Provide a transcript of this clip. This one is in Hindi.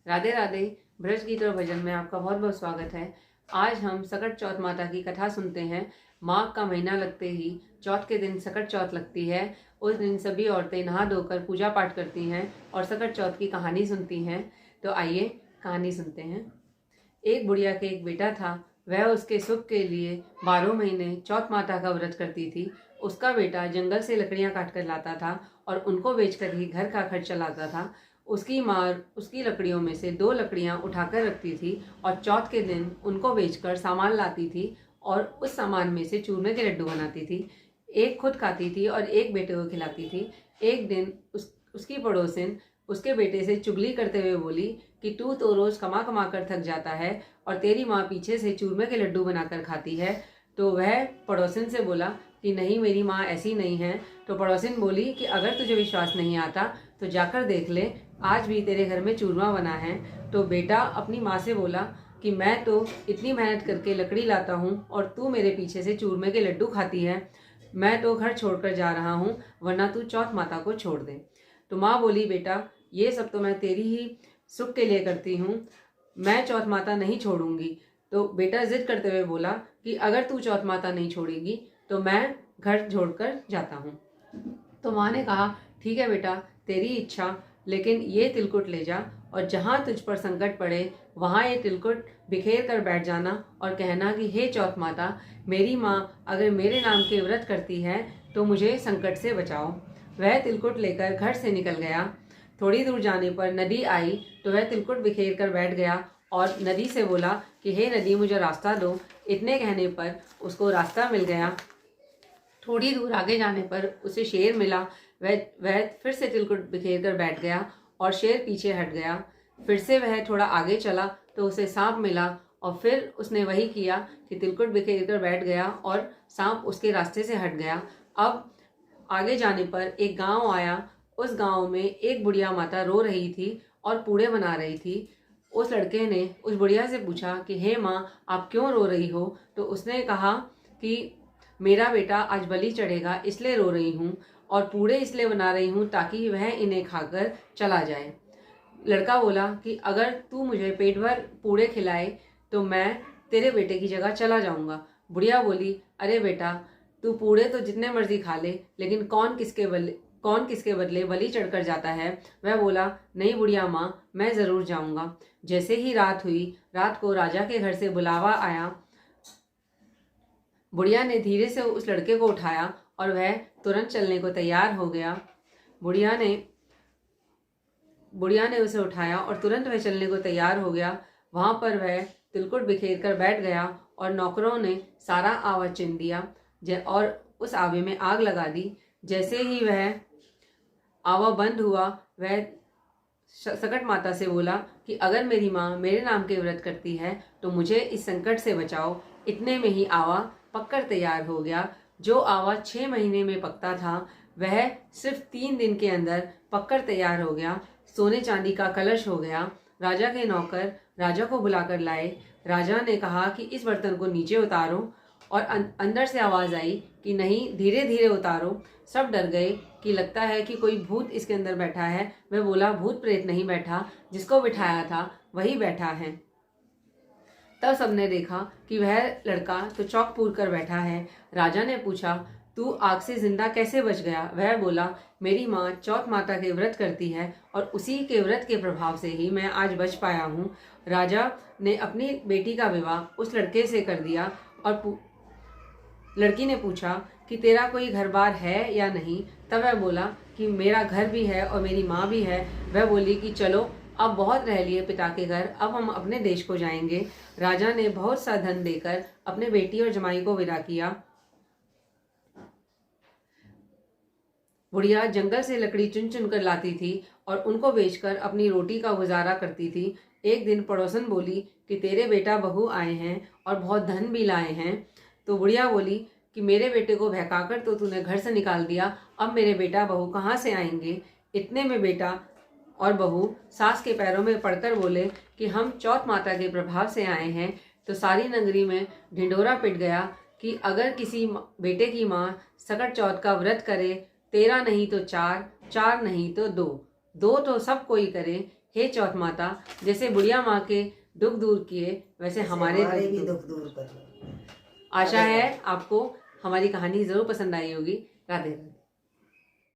राधे राधे। ब्रज गीत और भजन में आपका बहुत बहुत स्वागत है। आज हम सकट चौथ माता की कथा सुनते हैं। माघ का महीना लगते ही चौथ के दिन सकट चौथ लगती है। उस दिन सभी औरतें नहा धोकर पूजा पाठ करती हैं और सकट चौथ की कहानी सुनती हैं। तो आइए कहानी सुनते हैं। एक बुढ़िया के एक बेटा था। वह उसके सुख के लिए 12 महीने चौथ माता का व्रत करती थी। उसका बेटा जंगल से लकड़ियां काट कर लाता था और उनको बेचकर ही घर का खर्च चलाता था। उसकी माँ उसकी लकड़ियों में से 2 लकड़ियां उठाकर रखती थी और चौथ के दिन उनको बेचकर सामान लाती थी और उस सामान में से चूरमे के लड्डू बनाती थी। एक खुद खाती थी और एक बेटे को खिलाती थी। एक दिन उसकी पड़ोसिन उसके बेटे से चुगली करते हुए बोली कि तू तो रोज कमा कमा कर थक जाता है और तेरी माँ पीछे से चूरमे के लड्डू बनाकर खाती है। तो वह पड़ोसिन से बोला कि नहीं, मेरी माँ ऐसी नहीं है। तो पड़ोसिन बोली कि अगर तुझे विश्वास नहीं आता तो जाकर देख ले, आज भी तेरे घर में चूरमा बना है। तो बेटा अपनी माँ से बोला कि मैं तो इतनी मेहनत करके लकड़ी लाता हूँ और तू मेरे पीछे से चूरमे के लड्डू खाती है। मैं तो घर छोड़कर जा रहा हूँ, वरना तू चौथ माता को छोड़ दे। तो माँ बोली, बेटा ये सब तो मैं तेरी ही सुख के लिए करती हूँ, मैं चौथ माता नहीं छोड़ूंगी। तो बेटा जिद करते हुए बोला कि अगर तू चौथ माता नहीं छोड़ेगी तो मैं घर छोड़कर जाता हूँ। तो माँ ने कहा, ठीक है बेटा, तेरी इच्छा, लेकिन ये तिलकुट ले जा और जहाँ तुझ पर संकट पड़े वहाँ ये तिलकुट बिखेर कर बैठ जाना और कहना कि हे चौथ माता, मेरी माँ अगर मेरे नाम के व्रत करती है तो मुझे संकट से बचाओ। वह तिलकुट लेकर घर से निकल गया। थोड़ी दूर जाने पर नदी आई तो वह तिलकुट बिखेर कर बैठ गया और नदी से बोला कि हे नदी, मुझे रास्ता दो। इतने कहने पर उसको रास्ता मिल गया। थोड़ी दूर आगे जाने पर उसे शेर मिला। वह फिर से तिलकुट बिखेर कर बैठ गया और शेर पीछे हट गया। फिर से वह थोड़ा आगे चला तो उसे सांप मिला और फिर उसने वही किया कि तिलकुट बिखेर कर बैठ गया और सांप उसके रास्ते से हट गया। अब आगे जाने पर एक गांव आया। उस गांव में एक बुढ़िया माता रो रही थी और पूड़े बना रही थी। उस लड़के ने उस बुढ़िया से पूछा कि हे माँ, आप क्यों रो रही हो? तो उसने कहा कि मेरा बेटा आज बलि चढ़ेगा इसलिए रो रही हूँ और पूड़े इसलिए बना रही हूँ ताकि वह इन्हें खाकर चला जाए। लड़का बोला कि अगर तू मुझे पेट भर पूड़े खिलाए तो मैं तेरे बेटे की जगह चला जाऊंगा। बुढ़िया बोली, अरे बेटा, तू पूड़े तो जितने मर्जी खा ले, लेकिन कौन किसके बदले बलि चढ़कर जाता है? वह बोला, नहीं बुढ़िया माँ, मैं जरूर जाऊंगा। जैसे ही रात हुई, रात को राजा के घर से बुलावा आया। बुढ़िया ने धीरे से उस लड़के को उठाया और वह तुरंत चलने को तैयार हो गया। बुढ़िया ने उसे उठाया और तुरंत वह चलने को तैयार हो गया। वहां पर वह तिलकुट बिखेर कर बैठ गया और नौकरों ने सारा आवा चिन दिया और उस आवे में आग लगा दी। जैसे ही वह आवा बंद हुआ, वह सकट माता से बोला कि अगर मेरी माँ मेरे नाम के व्रत करती है तो मुझे इस संकट से बचाओ। इतने में ही आवा पककर तैयार हो गया। जो आवा 6 महीने में पकता था वह सिर्फ 3 दिन के अंदर पककर तैयार हो गया। सोने चांदी का कलश हो गया। राजा के नौकर राजा को बुलाकर लाए। राजा ने कहा कि इस बर्तन को नीचे उतारो और अंदर से आवाज आई कि नहीं, धीरे धीरे उतारो। सब डर गए कि लगता है कि कोई भूत इसके अंदर बैठा है। वह बोला, भूत प्रेत नहीं बैठा, जिसको बिठाया था वही बैठा है। तब सबने देखा कि वह लड़का तो चौक पूर कर बैठा है। राजा ने पूछा, तू आग से जिंदा कैसे बच गया? वह बोला, मेरी माँ चौथ माता के व्रत करती है और उसी के व्रत के प्रभाव से ही मैं आज बच पाया हूँ। राजा ने अपनी बेटी का विवाह उस लड़के से कर दिया और लड़की ने पूछा कि तेरा कोई घर बार है या नहीं? तब वह बोला कि मेरा घर भी है और मेरी माँ भी है। वह बोली कि चलो, अब बहुत रह लिए पिता के घर, अब हम अपने देश को जाएंगे। राजा ने बहुत सा धन देकर अपने बेटी और जमाई को विदा किया। बुढ़िया जंगल से लकड़ी चुन चुन कर लाती थी और उनको बेचकर अपनी रोटी का गुजारा करती थी। एक दिन पड़ोसन बोली कि तेरे बेटा बहू आए हैं और बहुत धन भी लाए हैं। तो बुढ़िया बोली कि मेरे बेटे को बहकाकर तो तूने घर से निकाल दिया, अब मेरे बेटा बहू कहाँ से आएंगे? इतने में बेटा और बहू सास के पैरों में पड़कर बोले कि हम चौथ माता के प्रभाव से आए हैं। तो सारी नगरी में ढिंढोरा पिट गया कि अगर किसी बेटे की माँ सकट चौथ का व्रत करे, 13 नहीं तो 4, 4 नहीं तो 2, 2 तो सब कोई करे, हे चौथ माता, जैसे बुढ़िया माँ के दुख दूर किए वैसे हमारे भी दुख दूर करो। आशा है आपको हमारी कहानी जरूर पसंद आई होगी। राधे राधे।